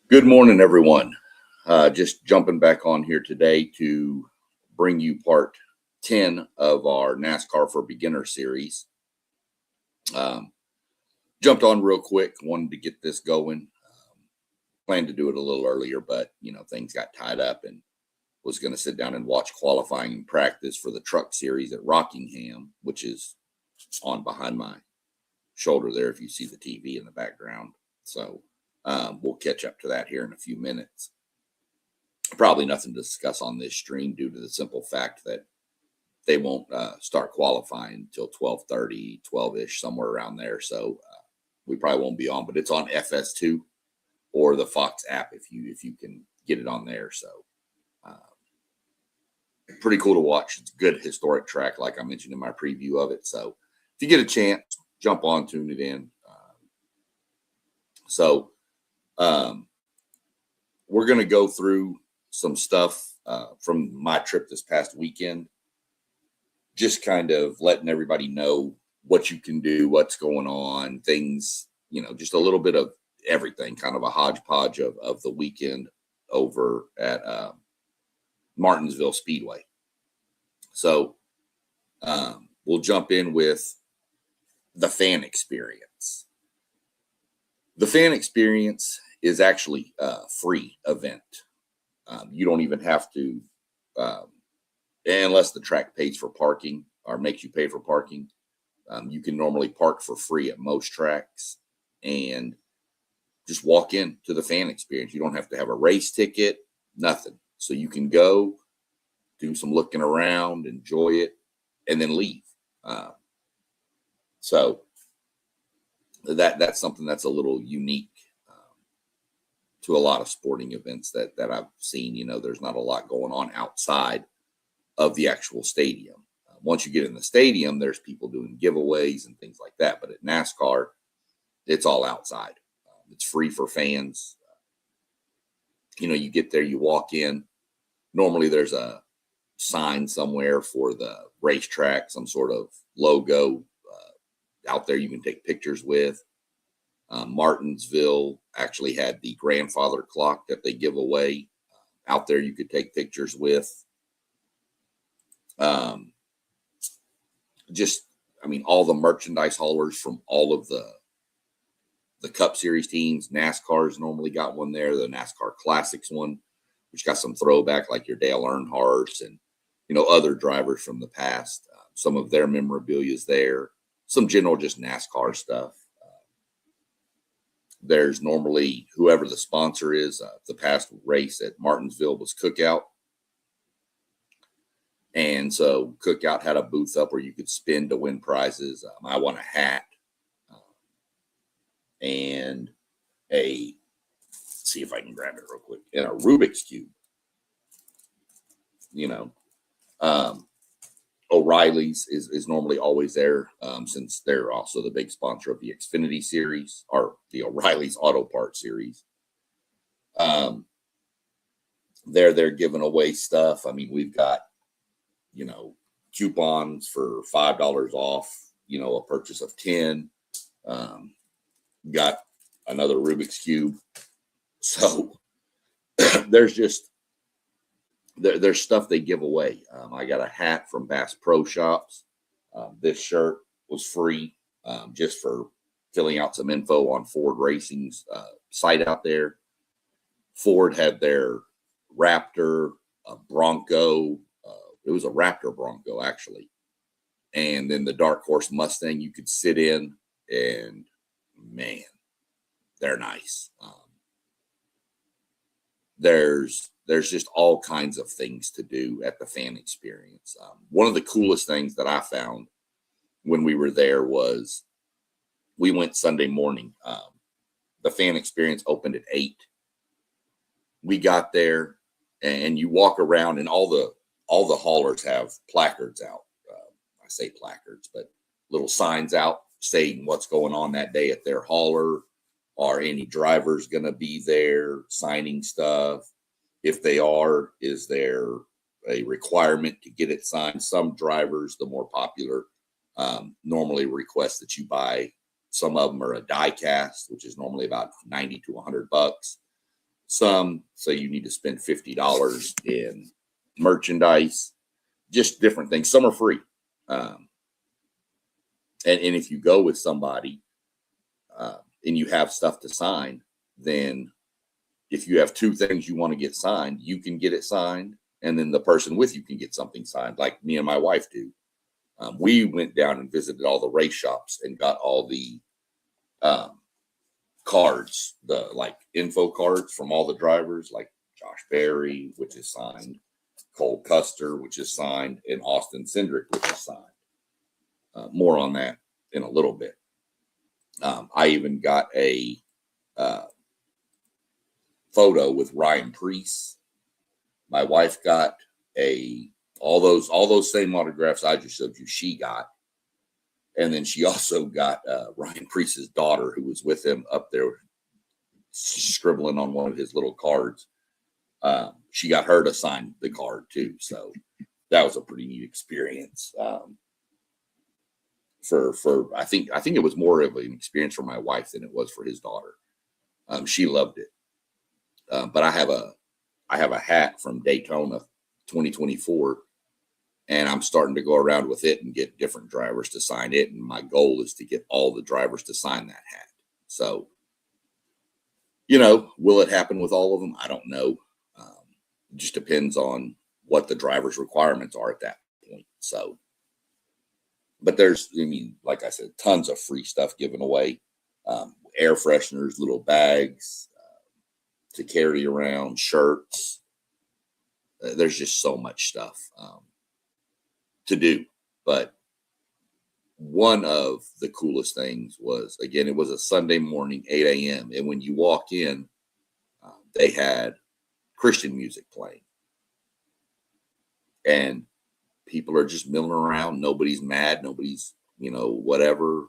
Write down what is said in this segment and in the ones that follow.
Good morning, everyone. Just jumping back on here today to bring you part 10 of our NASCAR for Beginner series. Um, Jumped on real quick, wanted to get this going. Planned to do it a little earlier, but things got tied up and was going to sit down and watch qualifying and practice for the truck series at Rockingham, which is on behind my shoulder there if you see the TV in the background. So we'll catch up to that here in a few minutes. Probably nothing to discuss on this stream due to the simple fact that they won't start qualifying until 12:30, 12-ish, somewhere around there. So we probably won't be on, but it's on FS2 or the Fox app if you can get it on there. So uh, pretty cool to watch. It's a good historic track, like I mentioned in my preview of it. So if you get a chance, jump on, tune it in. So we're going to go through some stuff from my trip this past weekend, just kind of letting everybody know what you can do, what's going on, things, just a little bit of everything, kind of a hodgepodge of the weekend over at Martinsville Speedway. So we'll jump in with the fan experience. The fan experience is actually a free event. You don't even have to, unless the track pays for parking or makes you pay for parking. You can normally park for free at most tracks and just walk in to the fan experience. You don't have to have a race ticket, nothing. So you can go do some looking around, enjoy it, and then leave. So that's something that's a little unique to a lot of sporting events that I've seen. There's not a lot going on outside of the actual stadium. Once you get in the stadium, there's people doing giveaways and things like that. But at NASCAR, it's all outside. It's free for fans. You get there, you walk in. Normally there's a sign somewhere for the racetrack, some sort of logo out there you can take pictures with. Martinsville actually had the grandfather clock that they give away out there you could take pictures with. All the merchandise haulers from all of the Cup Series teams. NASCAR's normally got one there, the NASCAR Classics one, which got some throwback like your Dale Earnhardt and other drivers from the past. Some of their memorabilia is there. Some general just NASCAR stuff. There's normally whoever the sponsor is. The past race at Martinsville was Cookout. And so Cookout had a booth up where you could spin to win prizes. I won a hat and see if I can grab it real quick, and a Rubik's Cube. O'Reilly's is normally always there since they're also the big sponsor of the Xfinity series or the O'Reilly's Auto Parts series. They're giving away stuff. We've got, coupons for $5 off, a purchase of 10. Got another Rubik's Cube. So there's stuff they give away. I got a hat from Bass Pro Shops. This shirt was free just for filling out some info on Ford Racing's site out there. Ford had their Raptor, a Bronco. It was a Raptor Bronco, actually. And then the Dark Horse Mustang you could sit in, and man, they're nice. There's just all kinds of things to do at the fan experience. One of the coolest things that I found when we were there was we went Sunday morning. The fan experience opened at 8. We got there, and you walk around, and all the haulers have placards out. I say placards, but little signs out saying what's going on that day at their hauler. Are any drivers going to be there signing stuff? If they are, is there a requirement to get it signed? Some drivers, the more popular, normally request that you buy. Some of them are a die cast, which is normally about $90 to $100. Some say you need to spend $50 in merchandise, just different things. Some are free. And if you go with somebody and you have stuff to sign, then if you have two things you want to get signed, you can get it signed, and then the person with you can get something signed, like me and my wife do. We went down and visited all the race shops and got all the cards, the like info cards from all the drivers, like Josh Berry, which is signed, Cole Custer, which is signed, and Austin Cindric, which is signed. More on that in a little bit. I even got a photo with Ryan Preece. My wife got all those same autographs I just showed you. She got, and then she also got Ryan Preece's daughter, who was with him up there, scribbling on one of his little cards. She got her to sign the card too, so that was a pretty neat experience. I think it was more of an experience for my wife than it was for his daughter. She loved it. But I have a hat from Daytona 2024, and I'm starting to go around with it and get different drivers to sign it. And my goal is to get all the drivers to sign that hat. So, will it happen with all of them? I don't know. It just depends on what the driver's requirements are at that point. So, but there's, like I said, tons of free stuff given away. Air fresheners, little bags to carry around, shirts. There's just so much stuff to do. But one of the coolest things was, again, it was a Sunday morning, 8 a.m. And when you walk in, they had Christian music playing. And people are just milling around. Nobody's mad. Nobody's, whatever.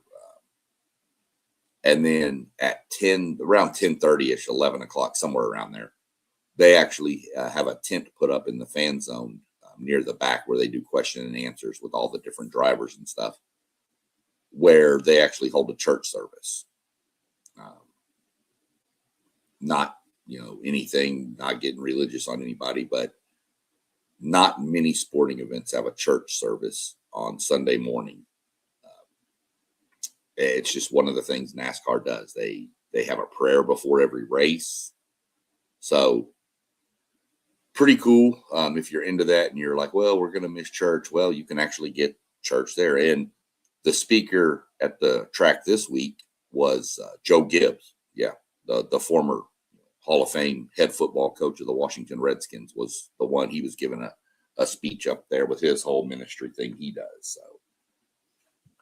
And then at around 10:30ish, 11 o'clock, somewhere around there, they actually have a tent put up in the fan zone near the back where they do question and answers with all the different drivers and stuff, where they actually hold a church service. Not, anything, not getting religious on anybody, but not many sporting events have a church service on Sunday morning. It's just one of the things NASCAR does. They have a prayer before every race. So pretty cool. If you're into that and you're like, well, we're going to miss church. Well, you can actually get church there. And the speaker at the track this week was Joe Gibbs. Yeah. The former Hall of Fame head football coach of the Washington Redskins was the one. He was giving a speech up there with his whole ministry thing he does. So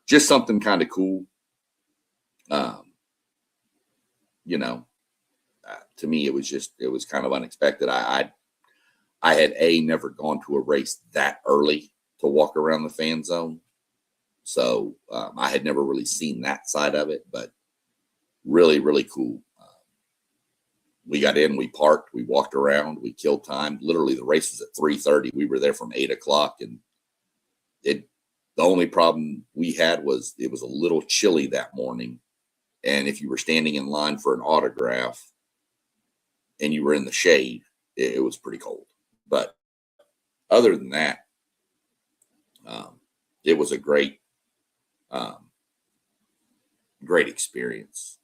just something kind of cool. To me, it was kind of unexpected. I had never gone to a race that early to walk around the fan zone. So I had never really seen that side of it, but really, really cool. We got in, we parked, we walked around, we killed time. Literally, the race was at 3:30. We were there from 8 o'clock, and the only problem we had was it was a little chilly that morning. And if you were standing in line for an autograph and you were in the shade, it was pretty cold. But other than that, it was a great experience.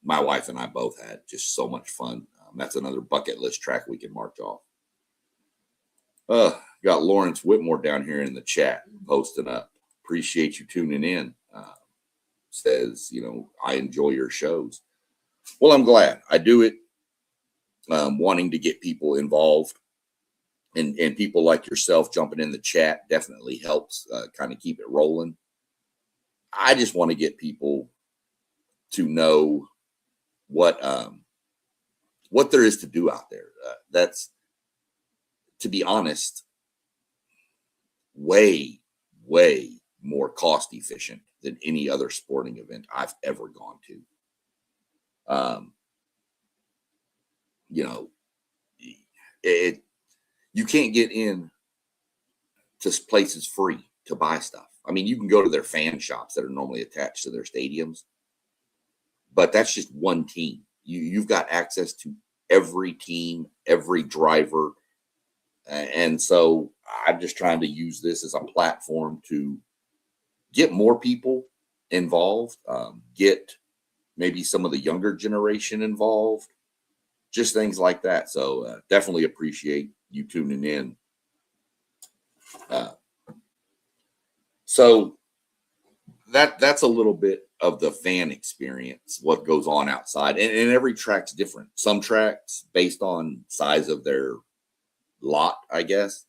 My wife and I both had just so much fun. That's another bucket list track we can march off. Got Lawrence Whitmore down here in the chat posting up. Appreciate you tuning in. Says, I enjoy your shows. Well, I'm glad. I do it wanting to get people involved, and people like yourself jumping in the chat definitely helps kind of keep it rolling. I just want to get people to know what there is to do out there. That's, to be honest, way, way more cost efficient than any other sporting event I've ever gone to. You can't get in to places free to buy stuff. I mean, you can go to their fan shops that are normally attached to their stadiums, but that's just one team. You've got access to every team, every driver. And so I'm just trying to use this as a platform to get more people involved, get maybe some of the younger generation involved, just things like that. So definitely appreciate you tuning in. So that's a little bit of the fan experience, what goes on outside. And every track's different. Some tracks, based on size of their lot, I guess,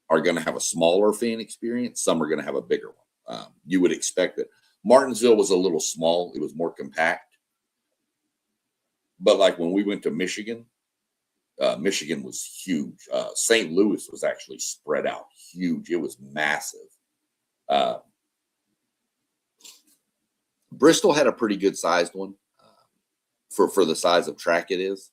are going to have a smaller fan experience. Some are going to have a bigger one. You would expect that. Martinsville was a little small. It was more compact. But like when we went to Michigan, Michigan was huge. St. Louis was actually spread out huge. It was massive. Bristol had a pretty good sized one for the size of track it is,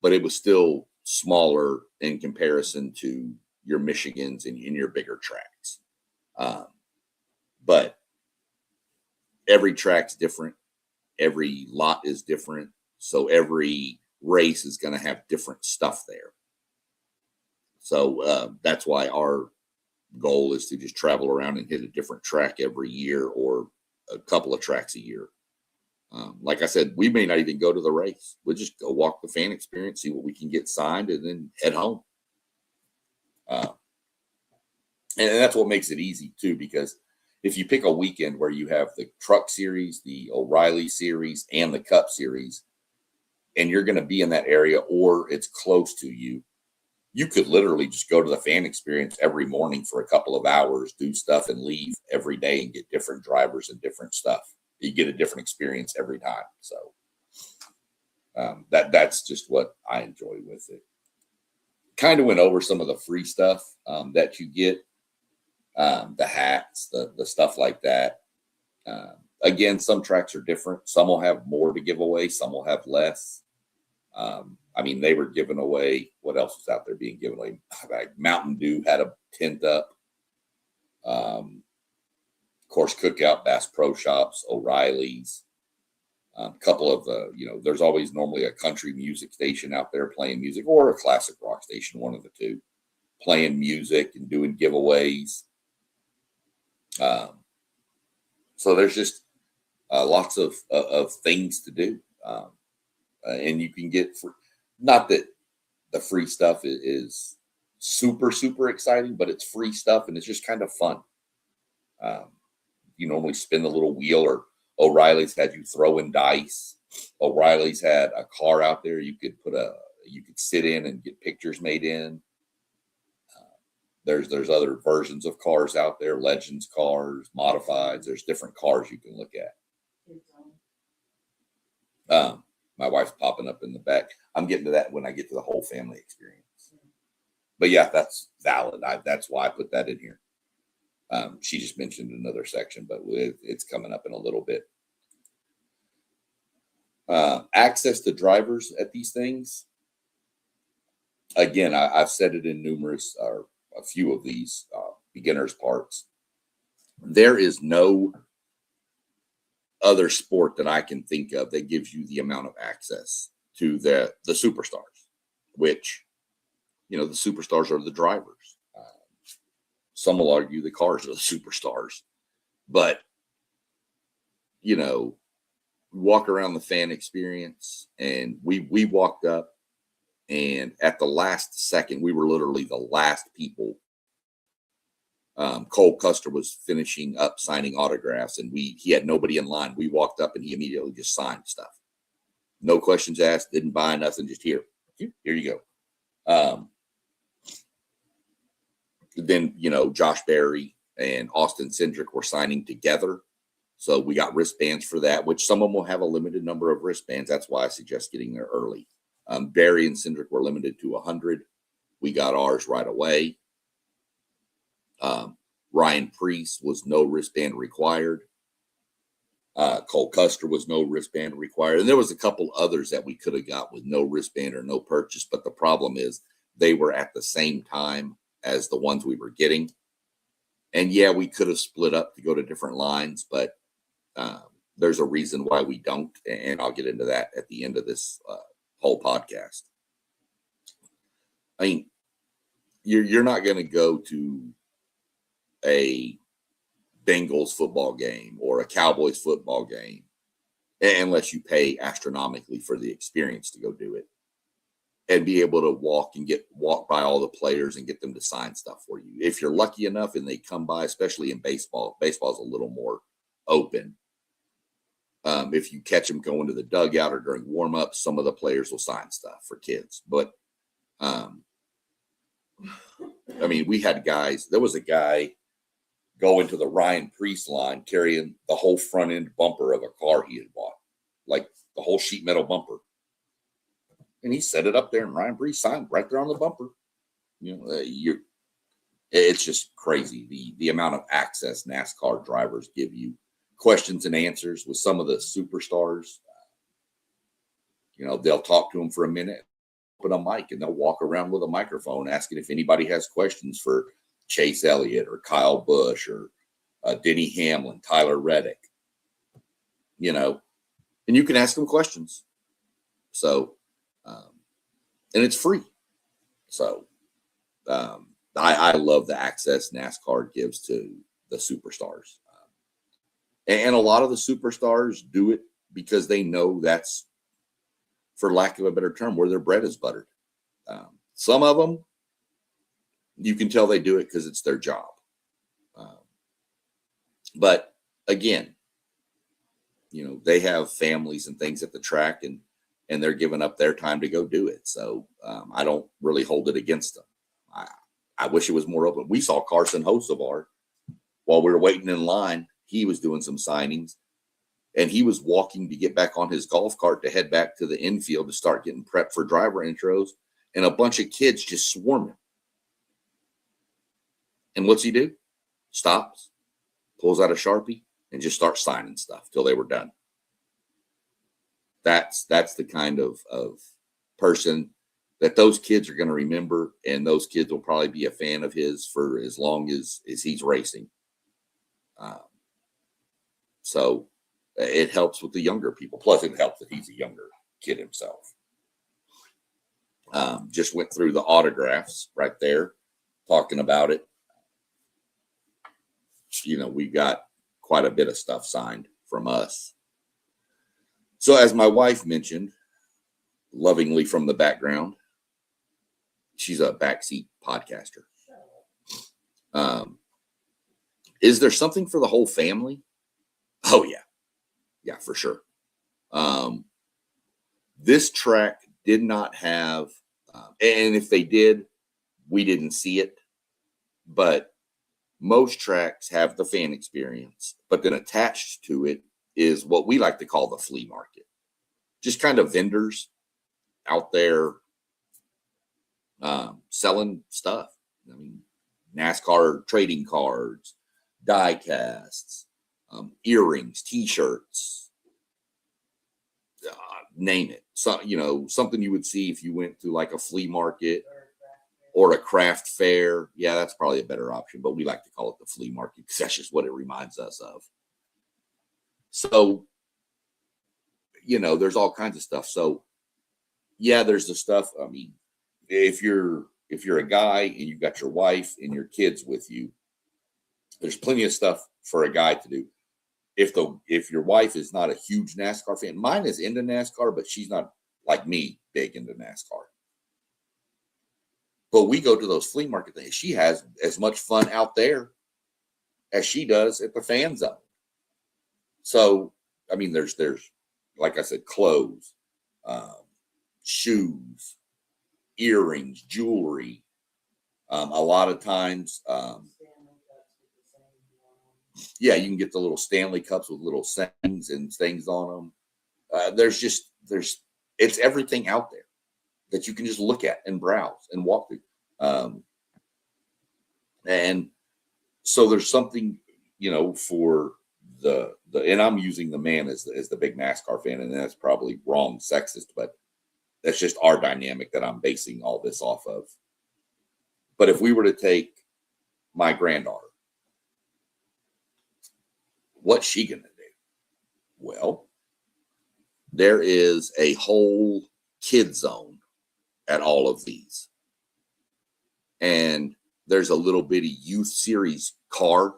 but it was still smaller in comparison to your Michigans and your bigger tracks. But every track's different. Every lot is different. So every race is going to have different stuff there. So that's why our goal is to just travel around and hit a different track every year or a couple of tracks a year. Like I said, we may not even go to the race. We'll just go walk the fan experience, see what we can get signed, and then head home. And that's what makes it easy, too, because if you pick a weekend where you have the Truck Series, the O'Reilly Series, and the Cup Series, and you're going to be in that area or it's close to you, you could literally just go to the fan experience every morning for a couple of hours, do stuff, and leave every day and get different drivers and different stuff. You get a different experience every time. So that's just what I enjoy with it. Kind of went over some of the free stuff that you get, the hats, the stuff like that. Again, some tracks are different. Some will have more to give away. Some will have less. I mean, they were giving away, what else was out there being given away? Like Mountain Dew had a tent up. Of course, Cookout, Bass Pro Shops, O'Reilly's. A couple of there's always normally a country music station out there playing music, or a classic rock station, one of the two, playing music and doing giveaways. So there's just lots of things to do. And you can get free. Not that the free stuff is super, super exciting, but it's free stuff and it's just kind of fun. You normally spin the little wheel, or O'Reilly's had you throw in dice. O'Reilly's had a car out there you could sit in and get pictures made in. There's other versions of cars out there, Legends cars, modifieds. There's different cars you can look at. My wife's popping up in the back. I'm getting to that when I get to the whole family experience. But yeah, that's valid. That's why I put that in here. She just mentioned another section, but it's coming up in a little bit. Access to drivers at these things. Again, I've said it in numerous or a few of these beginners parts. There is no other sport that I can think of that gives you the amount of access to the superstars, which, the superstars are the drivers. Some will argue the cars are the superstars, but, walk around the fan experience, and we walked up, and at the last second, we were literally the last people. Cole Custer was finishing up signing autographs, and he had nobody in line. We walked up and he immediately just signed stuff. No questions asked, didn't buy nothing, just here you go. Then, Josh Berry and Austin Cindric were signing together. So we got wristbands for that, which some of them will have a limited number of wristbands. That's why I suggest getting there early. Berry and Cindric were limited to 100. We got ours right away. Ryan Preece was no wristband required. Cole Custer was no wristband required. And there was a couple others that we could have got with no wristband or no purchase. But the problem is they were at the same time as the ones we were getting. And yeah, we could have split up to go to different lines, but there's a reason why we don't. And I'll get into that at the end of this whole podcast. I mean, you're not going to go to a Bengals football game or a Cowboys football game unless you pay astronomically for the experience to go do it and be able to walk by all the players and get them to sign stuff for you. If you're lucky enough and they come by, especially in baseball, baseball's a little more open. If you catch them going to the dugout or during warm-ups, some of the players will sign stuff for kids. But I mean, we had guys. There was a guy going to the Ryan Priest line carrying the whole front end bumper of a car he had bought, like the whole sheet metal bumper. And he set it up there, and Ryan Priest signed right there on the bumper. It's just crazy the amount of access NASCAR drivers give you, questions and answers with some of the superstars. They'll talk to them for a minute, open a mic, and they'll walk around with a microphone asking if anybody has questions for Chase Elliott or Kyle Busch or Denny Hamlin, Tyler Reddick, and you can ask them questions. So, and it's free. So, I love the access NASCAR gives to the superstars. And a lot of the superstars do it because they know that's, for lack of a better term, where their bread is buttered. Some of them, you can tell they do it because it's their job. But again, they have families and things at the track, and they're giving up their time to go do it. So I don't really hold it against them. I wish it was more open. We saw Carson Hocevar while we were waiting in line. He was doing some signings, and he was walking to get back on his golf cart to head back to the infield to start getting prepped for driver intros, and a bunch of kids just swarm him. And what's he do? Stops, pulls out a Sharpie, and just starts signing stuff till they were done. That's the kind of person that those kids are going to remember, and those kids will probably be a fan of his for as long as he's racing. So it helps with the younger people. Plus, it helps that he's a younger kid himself. Just went through the autographs right there, talking about it. We got quite a bit of stuff signed from us. So as my wife mentioned, lovingly from the background, she's a backseat podcaster. Is there something for the whole family? Oh, yeah. Yeah, for sure. This track did not have, and if they did, we didn't see it. But most tracks have the fan experience. But then attached to it is what we like to call the flea market. Just kind of vendors out there selling stuff. I mean, NASCAR trading cards, die casts, earrings, T-shirts, name it. So, something you would see if you went to like a flea market or a craft fair. Yeah, that's probably a better option, but we like to call it the flea market because that's just what it reminds us of. So, there's all kinds of stuff. So, yeah, there's the stuff. I mean, if you're a guy and you've got your wife and your kids with you, there's plenty of stuff for a guy to do. If your wife is not a huge NASCAR fan, mine is into NASCAR, but she's not like me, big into NASCAR. But we go to those flea market things. She has as much fun out there as she does at the fan zone. So, I mean, there's like I said, clothes, shoes, earrings, jewelry. A lot of times, yeah, you can get the little Stanley cups with little sayings and things on them. It's everything out there that you can just look at and browse and walk through. And so there's something, for and I'm using the man as the big NASCAR fan, and that's probably wrong, sexist, but that's just our dynamic that I'm basing all this off of. But if we were to take my granddaughter, what's she going to do? Well, there is a whole kid zone at all of these. and there's a little bitty youth series car,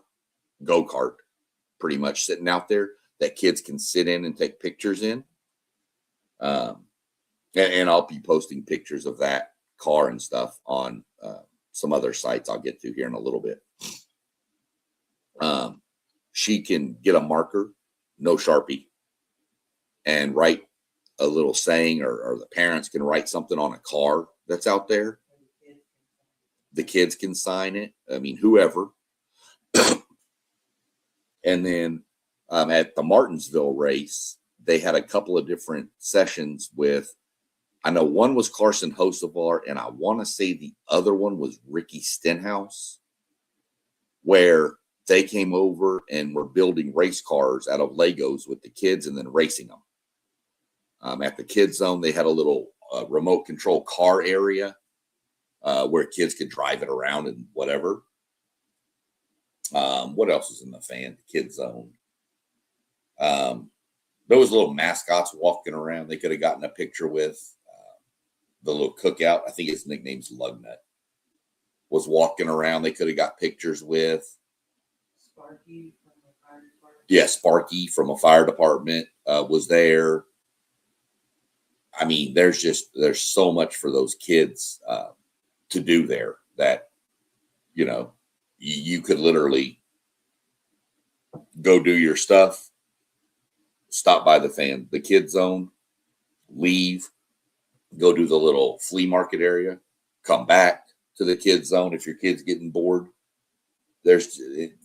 go-kart, pretty much sitting out there that kids can sit in and take pictures in. And I'll be posting pictures of that car and stuff on some other sites I'll get to here in a little bit. She can get a marker, no Sharpie, and write a little saying, or the parents can write something on a car that's out there. The kids can sign it. I mean, whoever. And then at the Martinsville race, they had a couple of different sessions with, I know one was Carson Hocevar, and I want to say the other one was Ricky Stenhouse, where they came over and were building race cars out of Legos with the kids and then racing them. At the kids zone, they had a little remote control car area where kids could drive it around and whatever. What else is in the kids zone? There was little mascots walking around. They could have gotten a picture with. The little cookout, I think his nickname's Lugnut, was walking around. They could have got pictures with. Sparky from the fire department. Yeah, Sparky from a fire department was there. I mean, there's so much for those kids to do there that, you know, you could literally go do your stuff, stop by the kids zone, leave, go do the little flea market area, come back to the kids zone if your kid's getting bored. There's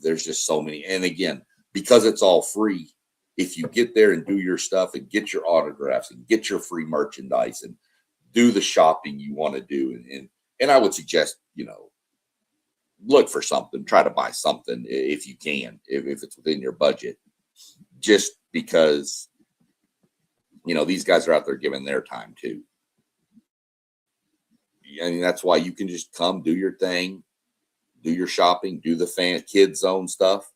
just so many. And again, because it's all free, if you get there and do your stuff and get your autographs and get your free merchandise and do the shopping you want to do, and I would suggest, you know, look for something, try to buy something if you can, if it's within your budget, just because, you know, these guys are out there giving their time too. I mean, that's why you can just come, do your thing, do your shopping, do the kids zone stuff,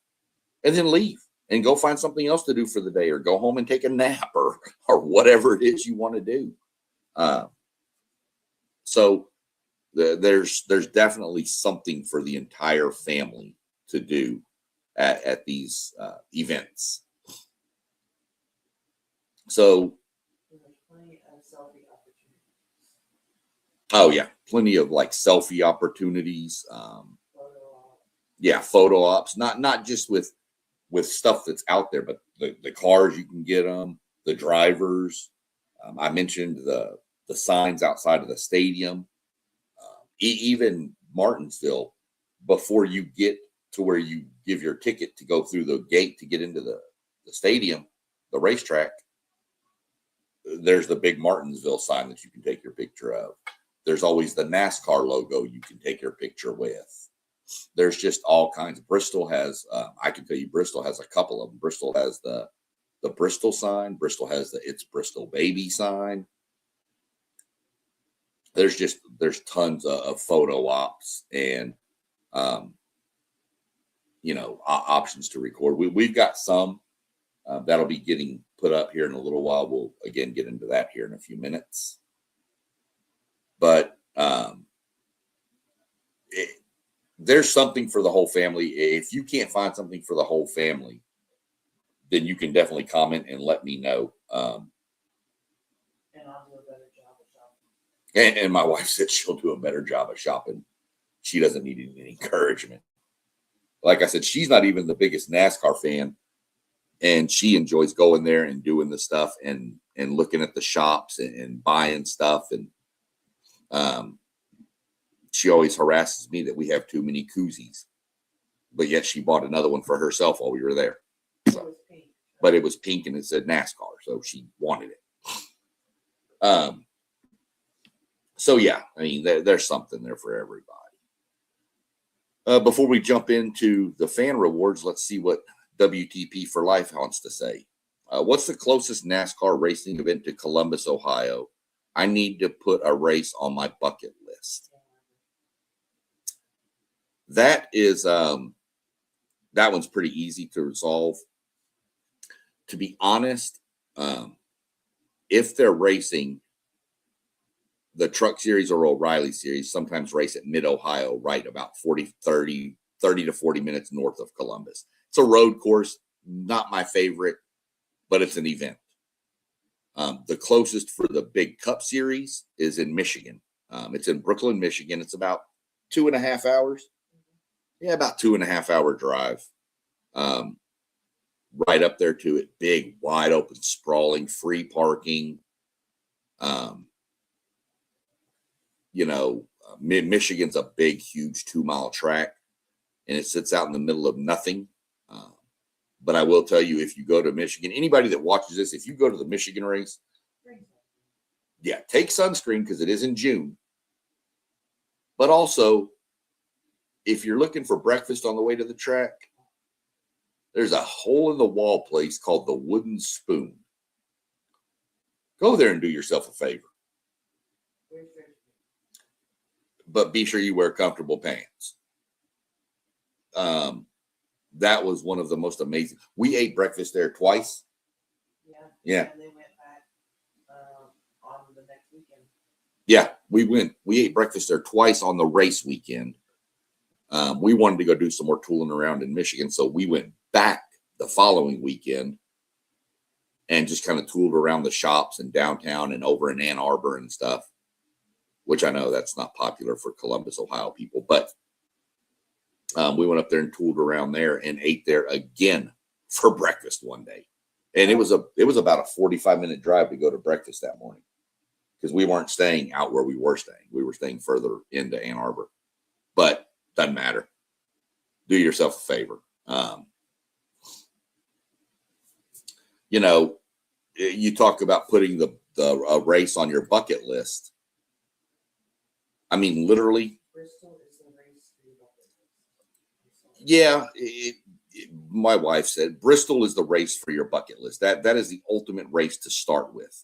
and then leave and go find something else to do for the day, or go home and take a nap, or whatever it is you want to do. So there's definitely something for the entire family to do at these events. So. Oh yeah, plenty of like selfie opportunities. Yeah, photo ops. Not just with stuff that's out there, but the cars you can get them, the drivers. I mentioned the signs outside of the stadium. Even Martinsville, before you get to where you give your ticket to go through the gate to get into the stadium, the racetrack, there's the big Martinsville sign that you can take your picture of. There's always the NASCAR logo you can take your picture with. There's just all kinds. Bristol has, I can tell you, Bristol has a couple of them. Bristol has the Bristol sign. Bristol has the It's Bristol Baby sign. There's tons of photo ops and, you know, options to record. We've got some that'll be getting put up here in a little while. We'll again get into that here in a few minutes. But there's something for the whole family. If you can't find something for the whole family, then you can definitely comment and let me know. And I'll do a better job of shopping. And my wife said she'll do a better job of shopping. She doesn't need any encouragement. Like I said, she's not even the biggest NASCAR fan, and she enjoys going there and doing the stuff and looking at the shops and buying stuff. And she always harasses me that we have too many koozies, but yet she bought another one for herself while we were there. So, but it was pink and it said NASCAR, so she wanted it. So yeah, I mean, there's something there for everybody. Before we jump into the fan rewards, let's see what WTP for Life wants to say. What's the closest NASCAR racing event to Columbus, Ohio? I need to put a race on my bucket list. That is, that one's pretty easy to resolve. To be honest, if they're racing the Truck Series or O'Reilly Series sometimes race at Mid-Ohio, right about 30 to 40 minutes north of Columbus. It's a road course, not my favorite, but it's an event. The closest for the Big Cup Series is in Michigan. It's in Brooklyn, Michigan. It's about 2.5 hours. Yeah, about 2.5 hour drive. Right up there to it. Big, wide open, sprawling, free parking. Michigan's a big, huge 2-mile track, and it sits out in the middle of nothing. But I will tell you, if you go to Michigan, anybody that watches this, if you go to the Michigan race, yeah, take sunscreen because it is in June. But also, if you're looking for breakfast on the way to the track, there's a hole in the wall place called the Wooden Spoon. Go there and do yourself a favor. But be sure you wear comfortable pants. That was one of the most amazing. We ate breakfast there twice. Yeah. And they went back on the next weekend. Yeah, we ate breakfast there twice on the race weekend. We wanted to go do some more tooling around in Michigan, so we went back the following weekend and just kind of tooled around the shops and downtown and over in Ann Arbor and stuff, which I know that's not popular for Columbus, Ohio people, but we went up there and tooled around there and ate there again for breakfast one day. And it was about a 45-minute drive to go to breakfast that morning because we weren't staying out where we were staying. We were staying further into Ann Arbor, but doesn't matter. Do yourself a favor. You talk about putting the race on your bucket list. I mean, literally. Bristol is the race for your bucket list. Yeah, my wife said Bristol is the race for your bucket list. That is the ultimate race to start with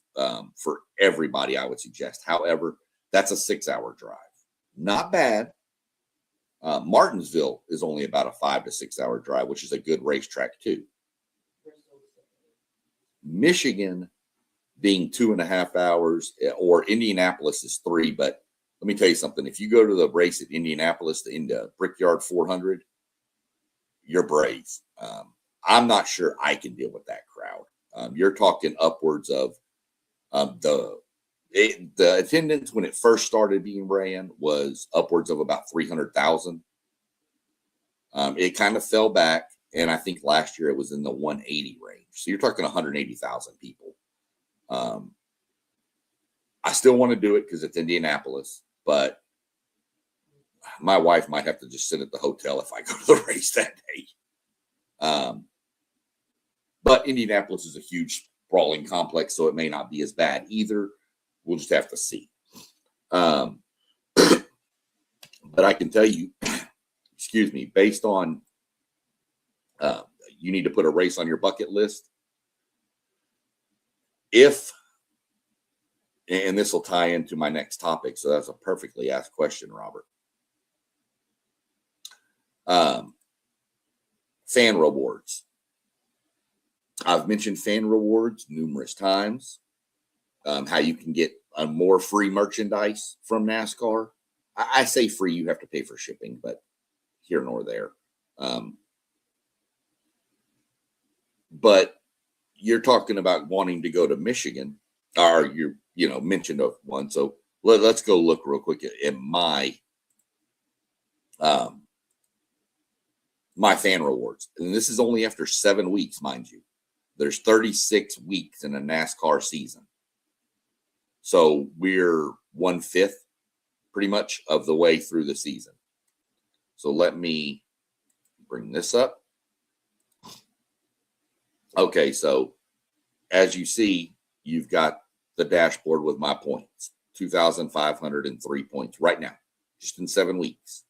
for everybody, I would suggest. However, that's a 6-hour drive. Not bad. Martinsville is only about a 5 to 6 hour drive, which is a good racetrack too. Michigan being 2.5 hours, or Indianapolis is 3. But let me tell you something. If you go to the race at Indianapolis, in the Brickyard 400, you're brave. I'm not sure I can deal with that crowd. You're talking upwards of the attendance when it first started being ran was upwards of about 300,000. It kind of fell back, and I think last year it was in the 180 range. So you're talking 180,000 people. I still want to do it because it's Indianapolis, but my wife might have to just sit at the hotel if I go to the race that day. But Indianapolis is a huge sprawling complex, so it may not be as bad either. We'll just have to see. But I can tell you, excuse me, based on you need to put a race on your bucket list. And this will tie into my next topic, so that's a perfectly asked question, Robert. Fan rewards. I've mentioned fan rewards numerous times. How you can get more free merchandise from NASCAR. I say free, you have to pay for shipping, but here nor there. But you're talking about wanting to go to Michigan, or you mentioned of one. So let's go look real quick at my my fan rewards. And this is only after 7 weeks, mind you. There's 36 weeks in a NASCAR season. So we're 1/5 pretty much of the way through the season. So let me bring this up. Okay, so as you see, you've got the dashboard with my points, 2,503 points right now, just in 7 weeks.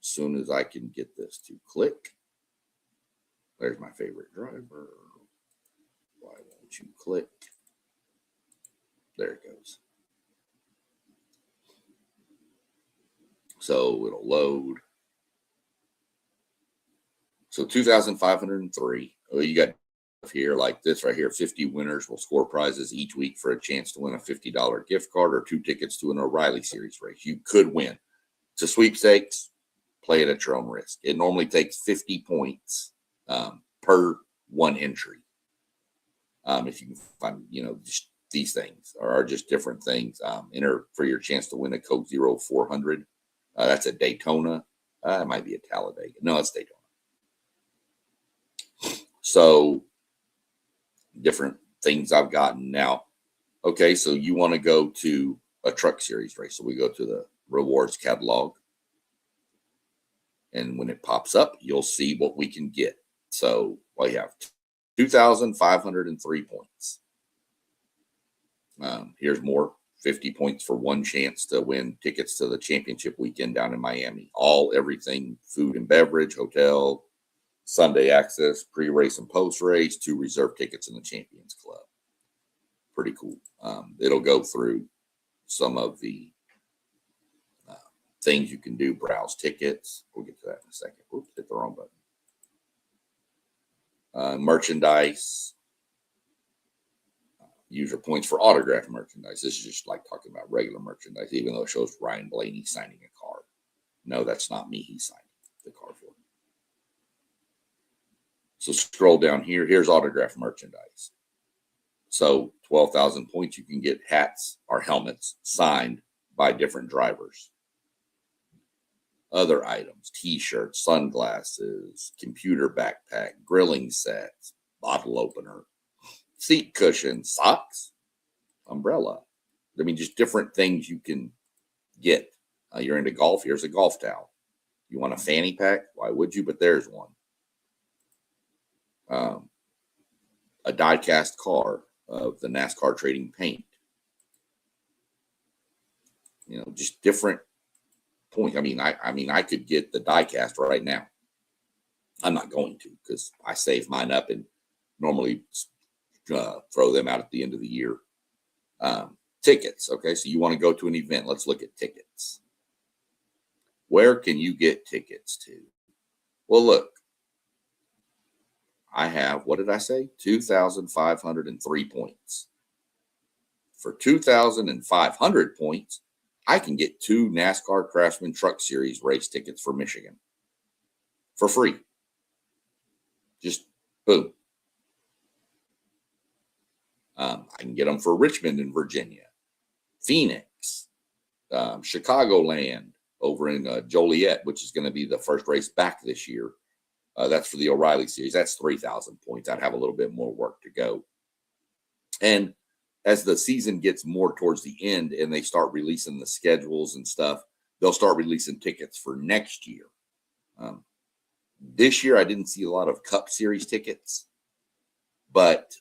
As soon as I can get this to click, there's my favorite driver. Why won't you click? There it goes. So it'll load. So 2,503. Oh, you got here, like this right here, 50 winners will score prizes each week for a chance to win a $50 gift card or 2 tickets to an O'Reilly Series race. You could win. It's a sweepstakes. Play it at your own risk. It normally takes 50 points per one entry. If you can find, just these things are just different things. Enter for your chance to win a Coke Zero 400. That's at Daytona. It might be a Talladega. No, it's Daytona. So different things I've gotten now. Okay, so you want to go to a truck series race. So we go to the rewards catalog. And when it pops up, you'll see what we can get. So we have 2,503 points. Here's more, 50 points for one chance to win tickets to the championship weekend down in Miami. Everything, food and beverage, hotel, Sunday access, pre-race and post-race, 2 reserve tickets in the Champions Club. Pretty cool. It'll go through some of the things you can do, browse tickets. We'll get to that in a second. Oops, hit the wrong button. Merchandise. Use your points for autographed merchandise. This is just like talking about regular merchandise, even though it shows Ryan Blaney signing a card. No, that's not me. He's signing the card for me. So scroll down here. Here's autographed merchandise. So 12,000 points, you can get hats or helmets signed by different drivers. Other items, t-shirts, sunglasses, computer backpack, grilling sets, bottle opener, seat cushions, socks, umbrella. I mean, just different things you can get. You're into golf, here's a golf towel. You want a fanny pack? Why would you? But there's one. A die-cast car of the NASCAR trading paint. Just different point. I mean, I could get the die-cast right now. I'm not going to because I save mine up and normally throw them out at the end of the year. Tickets. Okay, so you want to go to an event. Let's look at tickets. Where can you get tickets to? Well, look. I have, what did I say? 2,503 points. For 2,500 points, I can get 2 NASCAR Craftsman Truck Series race tickets for Michigan for free. Just boom. I can get them for Richmond in Virginia, Phoenix, Chicagoland over in Joliet, which is going to be the first race back this year. That's for the O'Reilly Series. That's 3,000 points. I'd have a little bit more work to go. And as the season gets more towards the end and they start releasing the schedules and stuff, they'll start releasing tickets for next year. This year, I didn't see a lot of Cup Series tickets. But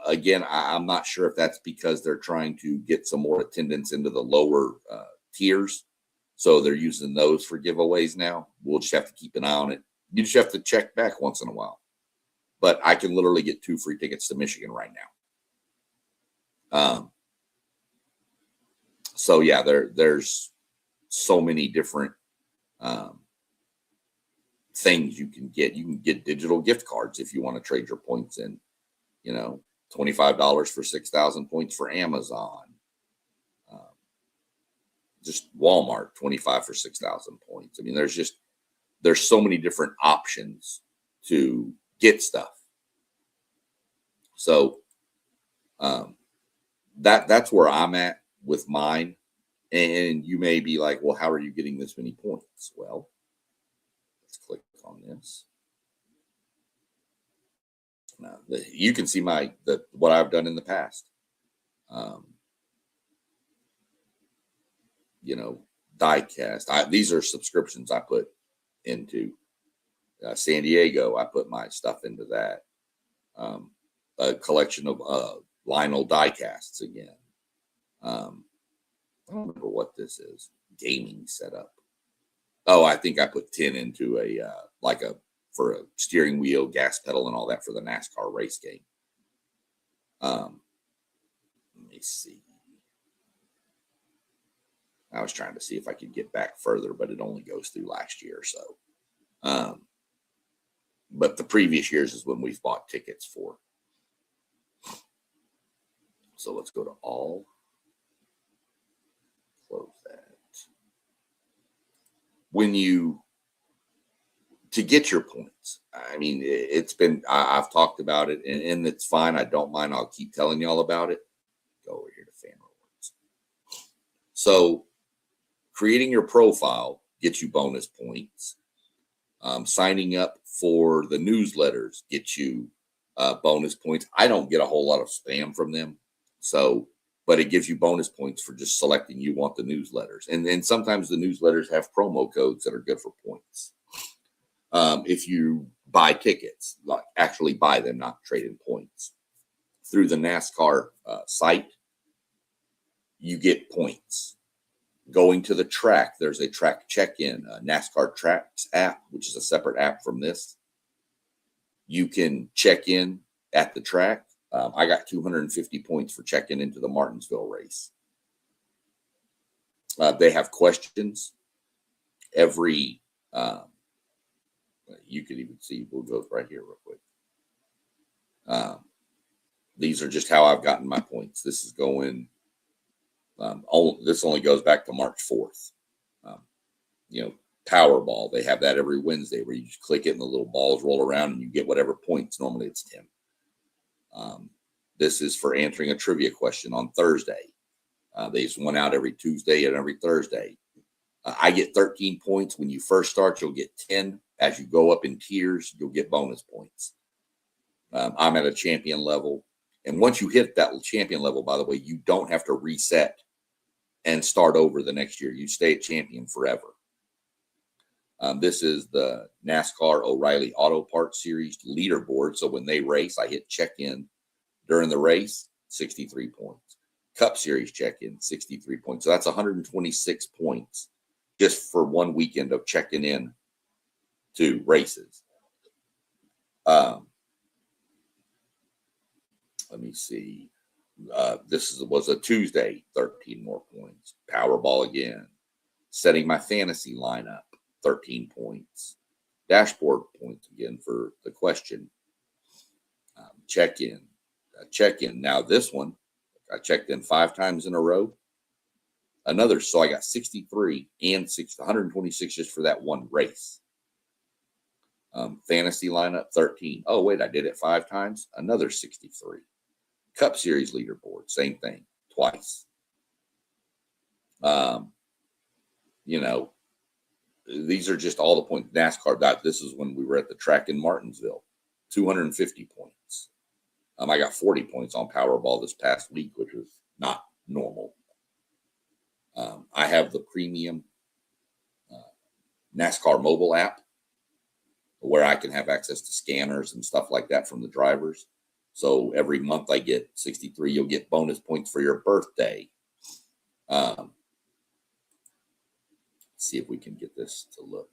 again, I'm not sure if that's because they're trying to get some more attendance into the lower tiers. So they're using those for giveaways now. We'll just have to keep an eye on it. You just have to check back once in a while. But I can literally get 2 free tickets to Michigan right now. So yeah, there's so many different things you can get. You can get digital gift cards if you want to trade your points in. $25 for 6,000 points for Amazon. Just Walmart, 25 for 6,000 points. I mean, there's so many different options to get stuff. So that's where I'm at with mine. And you may be like, well, how are you getting this many points? Well, let's click on this. Now, you can see what I've done in the past. Diecast. These are subscriptions I put into. San Diego, I put my stuff into that. A collection of Lionel diecasts again. I don't remember what this is. Gaming setup. Oh, I think I put 10 into for a steering wheel, gas pedal, and all that for the NASCAR race game. Let me see. I was trying to see if I could get back further, but it only goes through last year or so. but the previous years is when we've bought tickets for. So let's go to all. Close that. To get your points, I mean, it's been, I've talked about it, and it's fine. I don't mind. I'll keep telling y'all about it. Go over here to fan rewards. So creating your profile gets you bonus points. Signing up for the newsletters gets you bonus points. I don't get a whole lot of spam from them. So, but it gives you bonus points for just selecting you want the newsletters. And then sometimes the newsletters have promo codes that are good for points. If you buy tickets, like actually buy them, not trade in points, through the NASCAR site, you get points. Going to the track, there's a track check-in, NASCAR Tracks app, which is a separate app from this. You can check in at the track. I got 250 points for checking into the Martinsville race. They have questions every, you could even see, we'll go right here real quick. These are just how I've gotten my points. This is going, this only goes back to March 4th. Powerball, they have that every Wednesday where you just click it and the little balls roll around and you get whatever points. Normally it's 10. This is for answering a trivia question on Thursday. They just one out every Tuesday and every Thursday. I get 13 points. When you first start, you'll get 10. As you go up in tiers, you'll get bonus points. I'm at a champion level. And once you hit that champion level, by the way, you don't have to reset and start over the next year. You stay at champion forever. This is the NASCAR O'Reilly Auto Parts Series leaderboard. So when they race, I hit check-in during the race, 63 points. Cup Series check-in, 63 points. So that's 126 points just for one weekend of checking in to races. Let me see. This was a Tuesday, 13 more points. Powerball again. Setting my fantasy lineup, 13 points. Dashboard points again for the question. Check-in. Now this one, I checked in 5 times in a row. So I got 63 and 126 just for that one race. Fantasy lineup, 13. Oh, wait, I did it 5 times. Another 63. Cup Series leaderboard, same thing, twice. These are just all the points. NASCAR, this is when we were at the track in Martinsville, 250 points. I got 40 points on Powerball this past week, which was not normal. I have the premium NASCAR mobile app where I can have access to scanners and stuff like that from the drivers. So every month I get 63. You'll get bonus points for your birthday. Let's see if we can get this to look.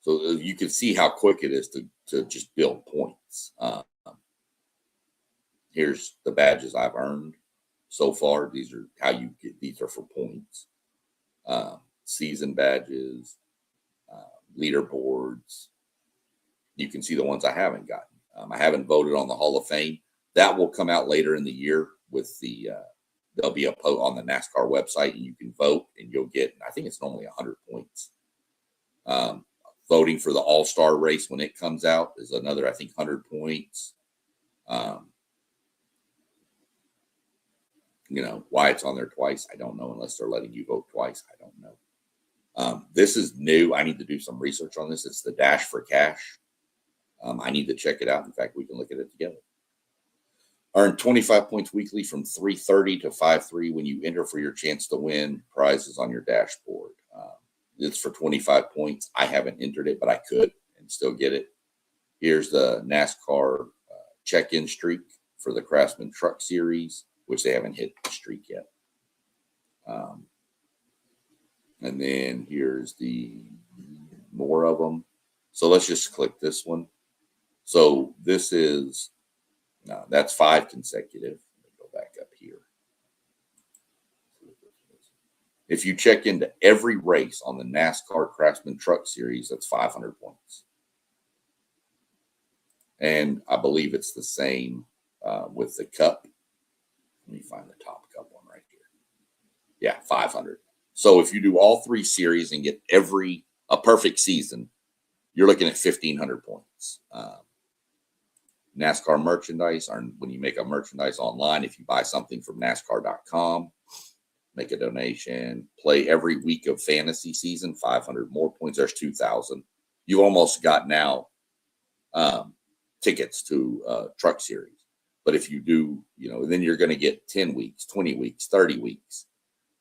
So you can see how quick it is to just build points. Here's the badges I've earned so far. These are how you get. These are for points. Season badges, leaderboards. You can see the ones I haven't gotten. I haven't voted on the Hall of Fame. That will come out later in the year with there'll be a post on the NASCAR website and you can vote and you'll get, I think it's normally 100 points. Voting for the All-Star race when it comes out is another, I think, 100 points. Why it's on there twice, I don't know, unless they're letting you vote twice. I don't know. This is new. I need to do some research on this. It's the Dash for Cash. I need to check it out. In fact, we can look at it together. Earn 25 points weekly from 3:30 to 5:03 when you enter for your chance to win prizes on your dashboard. It's for 25 points. I haven't entered it, but I could and still get it. Here's the NASCAR check-in streak for the Craftsman Truck Series, which they haven't hit the streak yet. And then here's the more of them. So let's just click this one. So this is, that's 5 consecutive. Let me go back up here. If you check into every race on the NASCAR Craftsman Truck Series, that's 500 points. And I believe it's the same with the cup. Let me find the top cup one right here. Yeah, 500. So if you do all 3 series and get a perfect season, you're looking at 1,500 points. NASCAR merchandise, or when you make a merchandise online, if you buy something from NASCAR.com, make a donation, play every week of fantasy season, 500 more points. There's 2,000. You've almost got now tickets to Truck Series. But if you do, then you're going to get 10 weeks, 20 weeks, 30 weeks.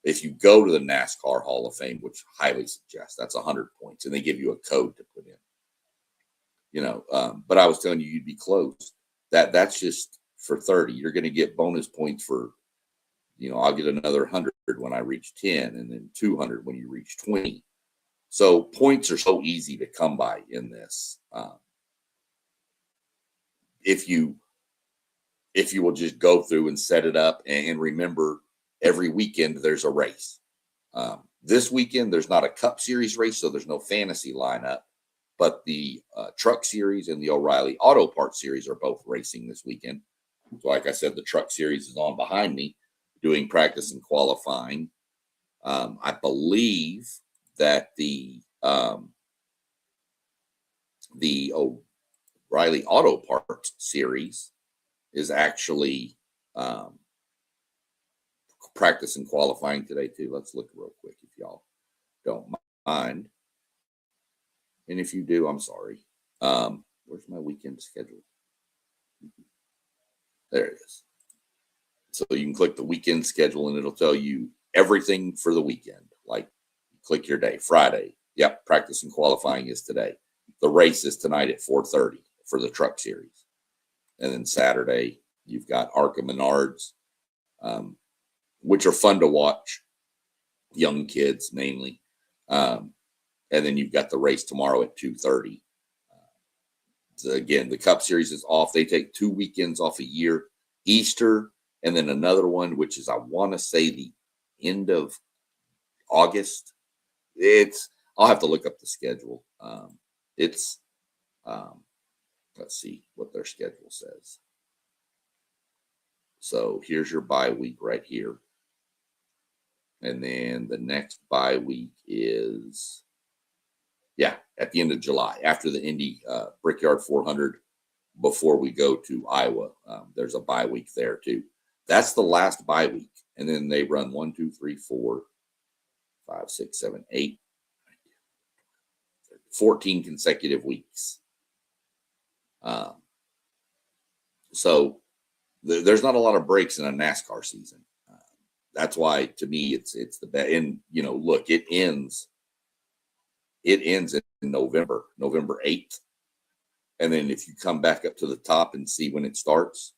If you go to the NASCAR Hall of Fame, which I highly suggest, that's 100 points, and they give you a code to put in. But I was telling you, you'd be close. That's just for 30. You're going to get bonus points for, I'll get another 100 when I reach 10, and then 200 when you reach 20. So points are so easy to come by in this. If you will just go through and set it up and remember every weekend there's a race. This weekend there's not a Cup Series race, so there's no fantasy lineup. But the Truck Series and the O'Reilly Auto Parts Series are both racing this weekend. So like I said, the Truck Series is on behind me doing practice and qualifying. I believe that the O'Reilly Auto Parts Series is actually practice and qualifying today too. Let's look real quick if y'all don't mind. And if you do, I'm sorry. Where's my weekend schedule? There it is. So you can click the weekend schedule and it'll tell you everything for the weekend. Like click your day, Friday. Yep, practice and qualifying is today. The race is tonight at 4:30 for the Truck Series. And then Saturday, you've got ARCA Menards, which are fun to watch, young kids mainly. And then you've got the race tomorrow at 2:30. So again, the Cup Series is off. They take 2 weekends off a year, Easter, and then another one, which is, I want to say, the end of August. I'll have to look up the schedule. Let's see what their schedule says. So here's your bye week right here. And then the next bye week is, at the end of July, after the Indy Brickyard 400, before we go to Iowa. There's a bye week there too. That's the last bye week. And then they run 1, 2, 3, 4, 5, 6, 7, 8, 14 consecutive weeks. So there's not a lot of breaks in a NASCAR season. That's why, to me, it's the best. And look, it ends in November 8th. And then if you come back up to the top and see when it starts,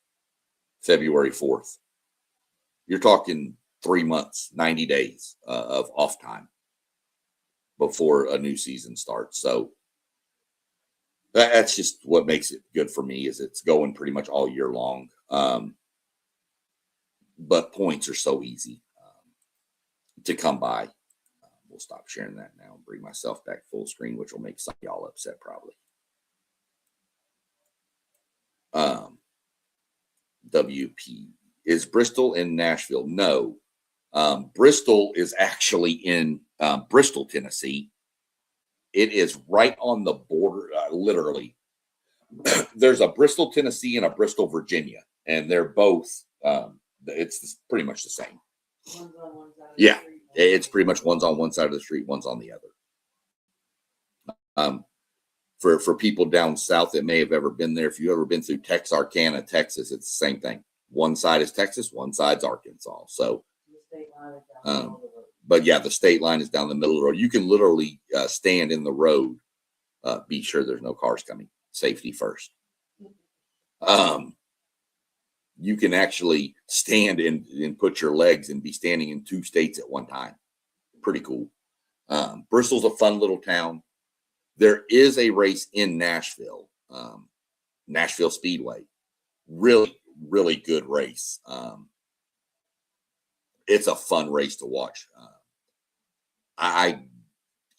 February 4th, you're talking 3 months, 90 days of off time before a new season starts. So that's just what makes it good for me, is it's going pretty much all year long. But points are so easy to come by. We'll stop sharing that now and bring myself back full screen, which will make some of y'all upset probably. WP. Is Bristol in Nashville? No. Bristol is actually in Bristol, Tennessee. It is right on the border, literally. There's a Bristol, Tennessee and a Bristol, Virginia, and they're both, it's pretty much the same. One's on one side of Yeah, the street, it's pretty much one's on one side of the street, one's on the other. For people down south that may have ever been there, if you've ever been through Texarkana, Texas, it's the same thing. One side is Texas, one side's Arkansas. So, the state line is down the middle of the road. but yeah, the state line is down the middle of the road. You can literally stand in the road, be sure there's no cars coming. Safety first. You can actually stand and put your legs and be standing in 2 states at one time. Pretty cool. Bristol's a fun little town. There is a race in Nashville, Nashville Speedway. Really, really good race. It's a fun race to watch.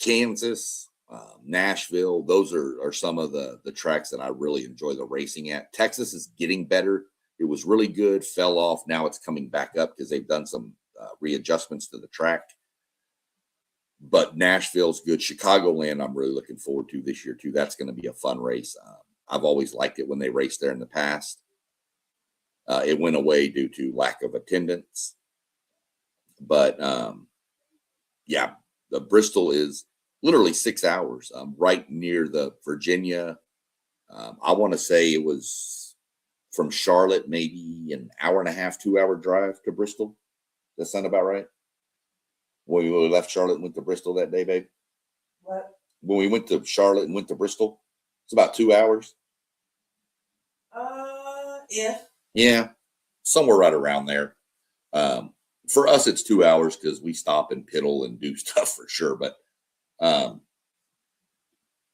Kansas, Nashville. Those are some of the tracks that I really enjoy the racing at. Texas is getting better. It was really good, fell off. Now it's coming back up because they've done some readjustments to the track. But Nashville's good. Chicagoland, I'm really looking forward to this year too. That's going to be a fun race. I've always liked it when they raced there in the past. It went away due to lack of attendance. But yeah, the Bristol is literally 6 hours, right near the Virginia. I want to say it was from Charlotte, maybe an hour and a half, 2 hour drive to Bristol. Does that sound about right? When we left Charlotte and went to Bristol that day, babe? What? When we went to Charlotte and went to Bristol, it's about 2 hours. If. Yeah, somewhere right around there. For us, it's 2 hours because we stop and piddle and do stuff for sure. But,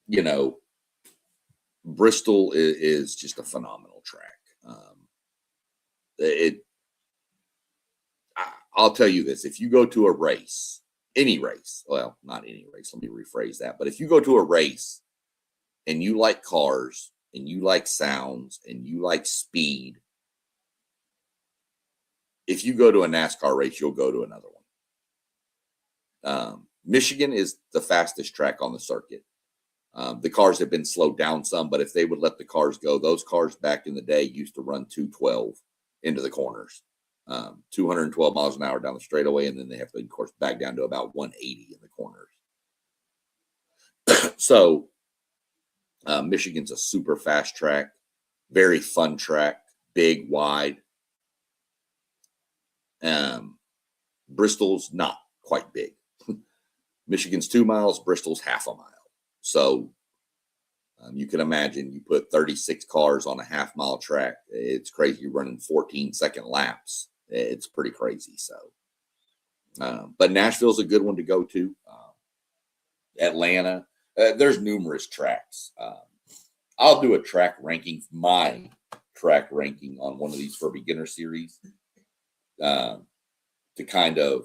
you know, Bristol is just a phenomenal track. I'll tell you this: if you go to a race, any race, well, not any race, let me rephrase that. But if you go to a race and you like cars and you like sounds and you like speed, if you go to a NASCAR race, you'll go to another one. Michigan is the fastest track on the circuit. The cars have been slowed down some, but if they would let the cars go, those cars back in the day used to run 212 into the corners, 212 miles an hour down the straightaway, and then they have to, of course, back down to about 180 in the corners. So Michigan's a super fast track, very fun track, big, wide. Bristol's not quite big. Michigan's 2 miles, Bristol's half a mile. So you can imagine you put 36 cars on a half mile track. It's crazy. You're running 14-second laps. It's pretty crazy. So, but Nashville's a good one to go to. Atlanta, there's numerous tracks. I'll do a track ranking, my track ranking on one of these for beginner series. To kind of,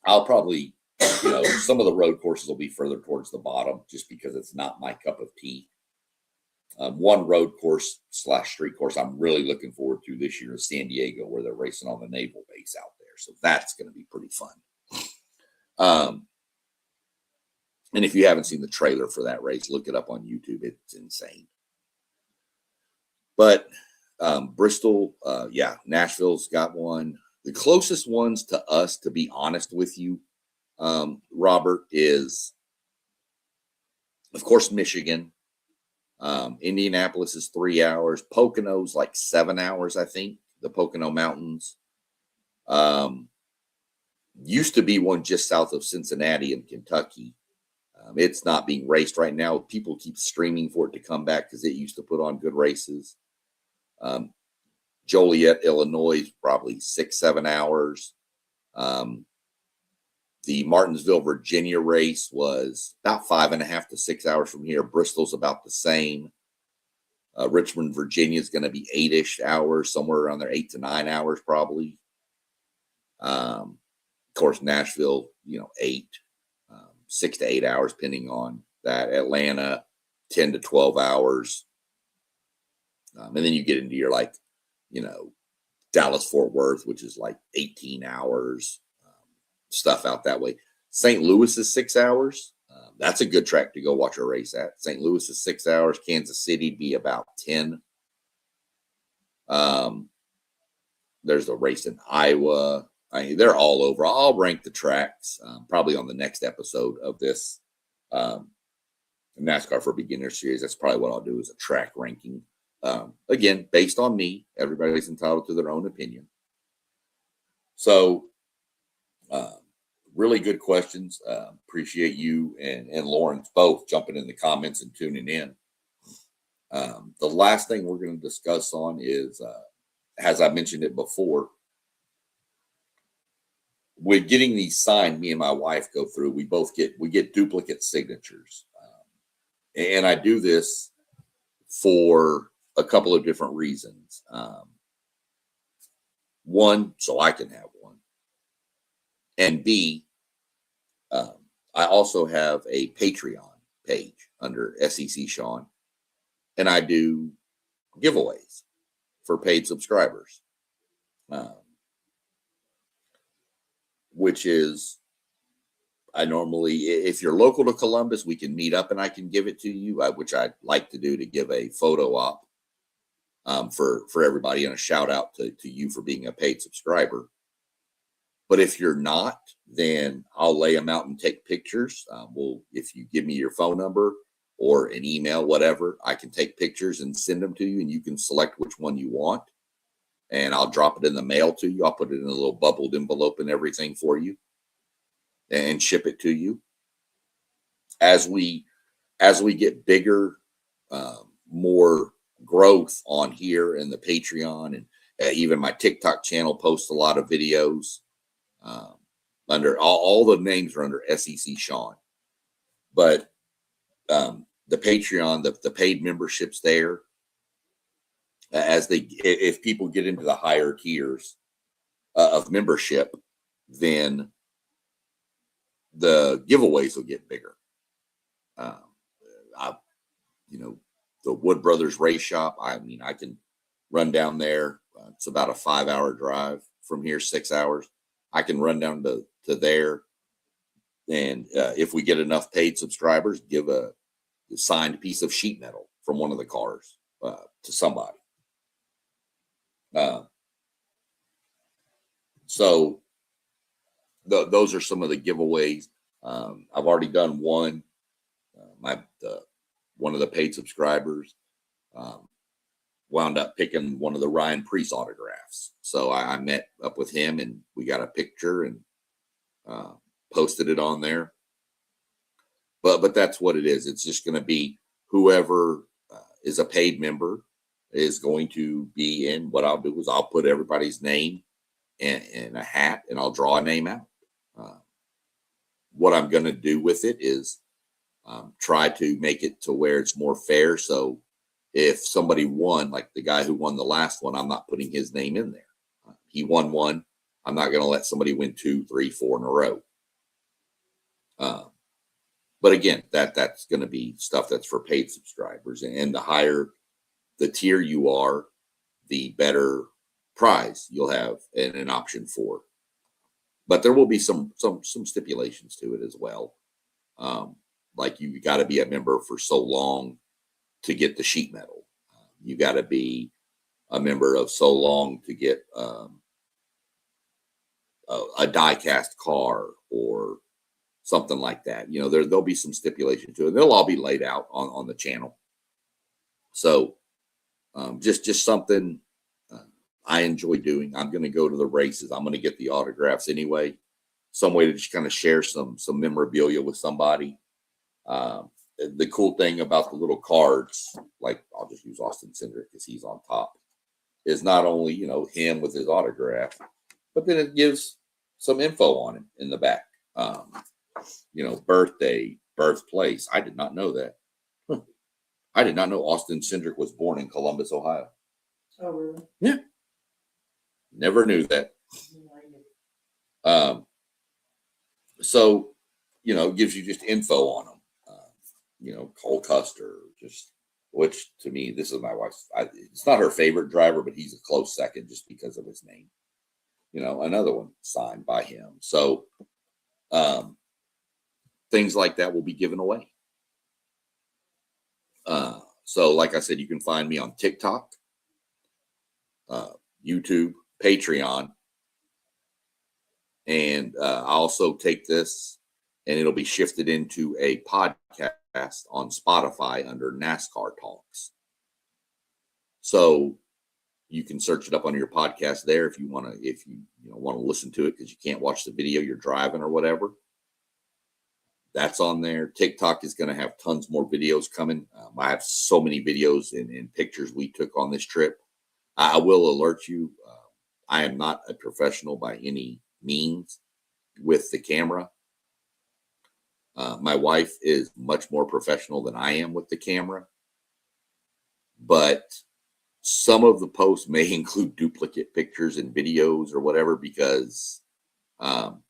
I'll probably, some of the road courses will be further towards the bottom just because it's not my cup of tea. One road course / street course I'm really looking forward to this year is San Diego, where they're racing on the naval base out there. So that's going to be pretty fun. And if you haven't seen the trailer for that race, look it up on YouTube. It's insane. But Bristol, yeah, Nashville's got one. The closest ones to us, to be honest with you, Robert, is, of course, Michigan. Indianapolis is 3 hours. Pocono's like 7 hours, I think, the Pocono Mountains. Used to be one just south of Cincinnati in Kentucky. It's not being raced right now. People keep streaming for it to come back because it used to put on good races. Joliet, Illinois is probably 6-7 hours. The Martinsville, Virginia race was about 5.5 to 6 hours from here. Bristol's about the same. Richmond, Virginia is going to be 8-ish hours, somewhere around there, 8 to 9 hours probably. Of course, Nashville, 8, 6 to 8 hours, depending on that. Atlanta, 10 to 12 hours. And then you get into your Dallas, Fort Worth, which is like 18 hours, stuff out that way. St. Louis is 6 hours. That's a good track to go watch a race at. St. Louis is 6 hours. Kansas City be about 10. There's a race in Iowa. They're all over. I'll rank the tracks probably on the next episode of this NASCAR for Beginners series. That's probably what I'll do, is a track ranking. Again, based on me. Everybody's entitled to their own opinion. So, really good questions. Appreciate you and Lawrence both jumping in the comments and tuning in. The last thing we're going to discuss on is, as I mentioned it before, with getting these signed, me and my wife go through. We get duplicate signatures, and I do this for a couple of different reasons. One, so I can have one, and B, I also have a Patreon. page under SEC Sean, and I do giveaways for paid subscribers, which is, I normally, if you're local to Columbus, we can meet up and I can give it to you, which I'd like to do, to give a photo op for everybody, and a shout out to you for being a paid subscriber. But if you're not, then I'll lay them out and take pictures. If you give me your phone number or an email, whatever, I can take pictures and send them to you, and you can select which one you want. And I'll drop it in the mail to you. I'll put it in a little bubbled envelope and everything for you, and ship it to you. As we get bigger, more growth on here in the Patreon, and even my TikTok channel posts a lot of videos. Under all the names are under SEC Sean, but the Patreon, the paid memberships there, if people get into the higher tiers of membership, then the giveaways will get bigger. The Wood Brothers Race Shop, I mean, I can run down there. It's about a 5-hour drive from here, 6 hours. I can run down to there. And if we get enough paid subscribers, give a signed piece of sheet metal from one of the cars to somebody. So those are some of the giveaways. I've already done one. One of the paid subscribers wound up picking one of the Ryan Preece autographs. So I met up with him, and we got a picture and posted it on there. But that's what it is. It's just going to be whoever is a paid member is going to be in. What I'll do is I'll put everybody's name in a hat, and I'll draw a name out. What I'm going to do with it is try to make it to where it's more fair. So if somebody won, like the guy who won the last one, I'm not putting his name in there. He won one. I'm not going to let somebody win 2, 3, 4 in a row. But again, that's going to be stuff that's for paid subscribers, and the higher the tier you are, the better prize you'll have and an option for. But there will be some stipulations to it as well. Like you got to be a member for so long to get the sheet metal. You got to be a member of so long to get a die cast car or something like that. There'll be some stipulations to it. They'll all be laid out on the channel. So just something I enjoy doing. I'm going to go to the races. I'm going to get the autographs anyway. Some way to just kind of share some memorabilia with somebody. The cool thing about the little cards, like I'll just use Austin Cindric because he's on top, is not only, him with his autograph, but then it gives some info on him in the back. Birthday, birthplace. I did not know that. I did not know Austin Cindric was born in Columbus, Ohio. Oh, really? Yeah. Never knew that. So, it gives you just info on them. Cole Custer, which to me, this is my wife's. It's not her favorite driver, but he's a close second just because of his name. Another one signed by him. So, things like that will be given away. So like I said, you can find me on TikTok, YouTube, Patreon, and I also take this and it'll be shifted into a podcast on Spotify under NASCAR Talks. So you can search it up on your podcast there if you want to listen to it because you can't watch the video, you're driving or whatever. That's on there. TikTok is going to have tons more videos coming. I have so many videos and pictures we took on this trip. I will alert you. I am not a professional by any means with the camera. My wife is much more professional than I am with the camera. But some of the posts may include duplicate pictures and videos or whatever because I'm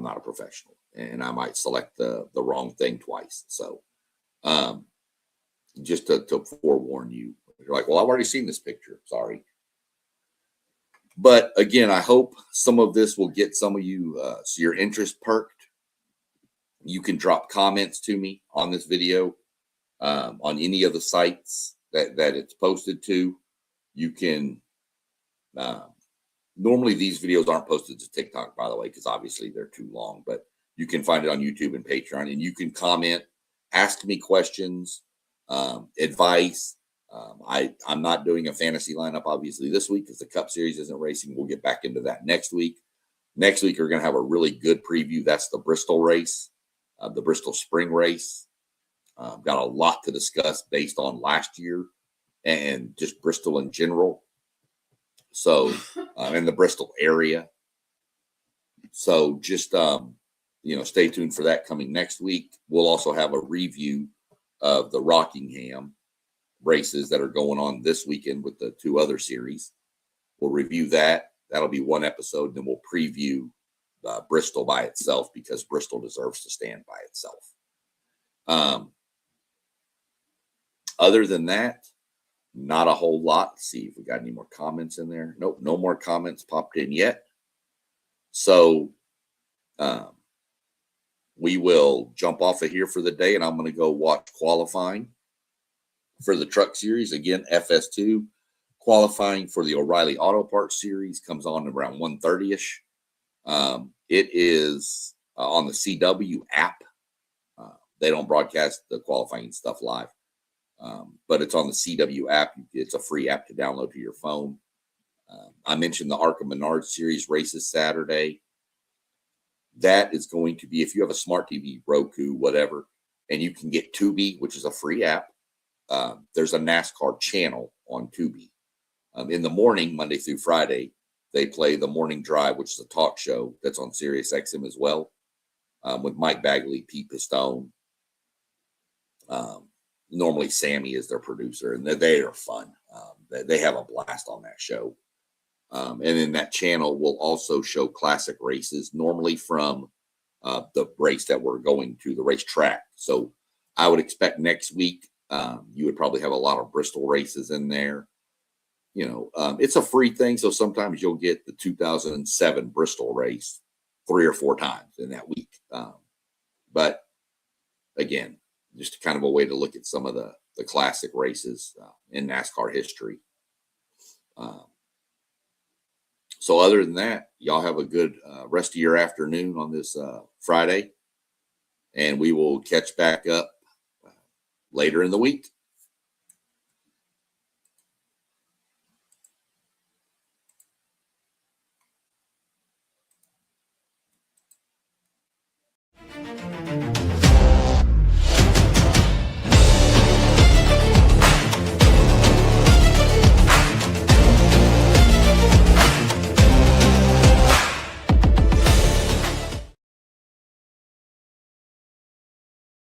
not a professional. and I might select the wrong thing twice. So just to forewarn you, you're like, well, I've already seen this picture. Sorry. But again, I hope some of this will get some of you so your interest perked. You can drop comments to me on this video on any of the sites that it's posted to. You can normally these videos aren't posted to TikTok, by the way, because obviously they're too long, but you can find it on YouTube and Patreon, and you can comment, ask me questions, advice. I'm not doing a fantasy lineup obviously this week because the Cup Series isn't racing. We'll get back into that next week. Next week we're going to have a really good preview. That's the Bristol race, the Bristol Spring race. Got a lot to discuss based on last year and just Bristol in general. So in the Bristol area. So just stay tuned for that coming next week. We'll also have a review of the Rockingham races that are going on this weekend with the 2 other series. We'll review that. That'll be one episode. And then we'll preview Bristol by itself because Bristol deserves to stand by itself. Other than that, not a whole lot. Let's see if we got any more comments in there. Nope, no more comments popped in yet. So we will jump off of here for the day, and I'm going to go watch qualifying for the Truck Series. Again, FS2 qualifying for the O'Reilly Auto Parts Series comes on around 1:30ish. It is on the CW app. They don't broadcast the qualifying stuff live, but it's on the CW app. It's a free app to download to your phone. I mentioned the Arca Menard Series races Saturday. That is going to be, if you have a smart TV, Roku, whatever, and you can get Tubi, which is a free app. There's a NASCAR channel on Tubi. In the morning, Monday through Friday, they play the Morning Drive, which is a talk show that's on Sirius XM as well, with Mike Bagley, Pete Pistone. Normally, Sammy is their producer, and they are fun. They have a blast on that show. And then that channel will also show classic races, normally from the race that we're going to, the racetrack. So I would expect next week you would probably have a lot of Bristol races in there. It's a free thing, so sometimes you'll get the 2007 Bristol race 3 or 4 times in that week. But again, just kind of a way to look at some of the classic races in NASCAR history. So other than that, y'all have a good rest of your afternoon on this Friday, and we will catch back up later in the week.